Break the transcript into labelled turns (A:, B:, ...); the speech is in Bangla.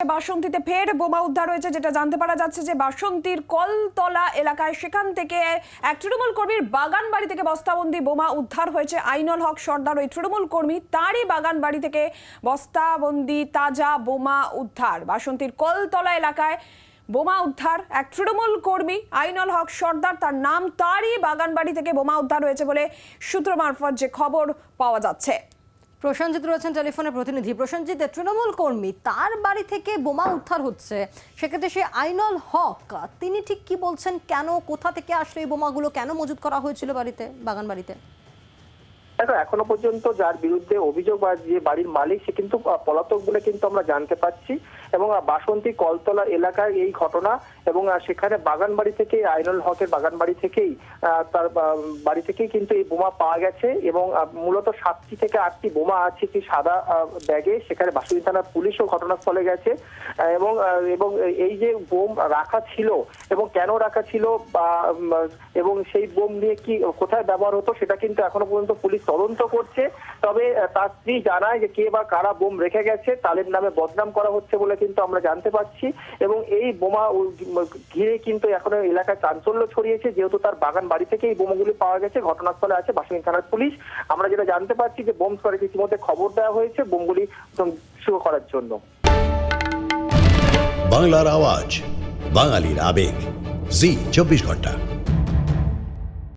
A: বাসন্তীতে ফের বোমা উদ্ধার হয়েছে, যেটা জানতে পারা যাচ্ছে যে বাসন্তীর কলতলা এলাকায় সেখান থেকে এক তৃণমূল কর্মীর বাগান বাড়ি থেকে বস্তাবন্দি বোমা উদ্ধার হয়েছে। আইনুল হক সর্দার ওই তৃণমূল কর্মী, তারই বাগান বাড়ি থেকে বস্তাবন্দি তাজা বোমা উদ্ধার। বাসন্তীর কলতলা এলাকায় বোমা উদ্ধার এক তৃণমূল কর্মী আইনুল হক সর্দার, তার নাম, তারই বাগান বাড়ি থেকে বোমা উদ্ধার হয়েছে বলে সূত্র মারফত যে খবর পাওয়া যাচ্ছে।
B: প্রসেনজিৎ রয়েছেন টেলিফোনে প্রতিনিধি। প্রসেনজিৎ, তৃণমূল কর্মী তার বাড়ি থেকে বোমা উদ্ধার হচ্ছে, সেক্ষেত্রে সে আইনুল হক তিনি ঠিক কি বলছেন? কেন, কোথা থেকে আসলে এই বোমাগুলো, কেন মজুত করা হয়েছিল বাড়িতে, বাগান বাড়িতে?
C: দেখো, এখনো পর্যন্ত যার বিরুদ্ধে অভিযোগ বা যে বাড়ির মালিক সে কিন্তু পলাতক বলে কিন্তু আমরা জানতে পাচ্ছি। এবং বাসন্তী কলতলা এলাকায় এই ঘটনা, এবং সেখানে বাগান বাড়ি থেকে আইনুল হকের বাগান বাড়ি থেকেই তার বাড়ি থেকেই কিন্তু এই বোমা পাওয়া গেছে। এবং মূলত 7টি থেকে 8টি বোমা আছে কি সাদা ব্যাগে। সেখানে বাসন্তী থানার পুলিশও ঘটনাস্থলে গেছে। এবং এবং এই যে বোম রাখা ছিল এবং কেন রাখা ছিল এবং সেই বোম নিয়ে কি কোথায় ব্যবহার হতো সেটা কিন্তু এখনো পর্যন্ত পুলিশ তদন্ত করছে। তবে তার স্ত্রী জানায় যে কে বা কারা বোম রেখে গেছে, তাদের নামে বদনাম করা হচ্ছে বলে কিন্তু আমরা জানতে পাচ্ছি। এবং এই বোমা ঘিরে কিন্তু এখন এলাকায় চাঞ্চল্য ছড়িয়েছে, যেহেতু তার বাগান বাড়ি থেকে এই বোমাগুলি পাওয়া গেছে। ঘটনাস্থলে আছে বাসন্তী থানার পুলিশ। আমরা যেটা জানতে পাচ্ছি যে বোম স্কোয়াডকে ইতিমধ্যে খবর দেওয়া হয়েছে বোমগুলি শুরু করার জন্য।
D: বাংলার আওয়াজ, বাঙালির আবেগ, জি 24 ঘন্টা।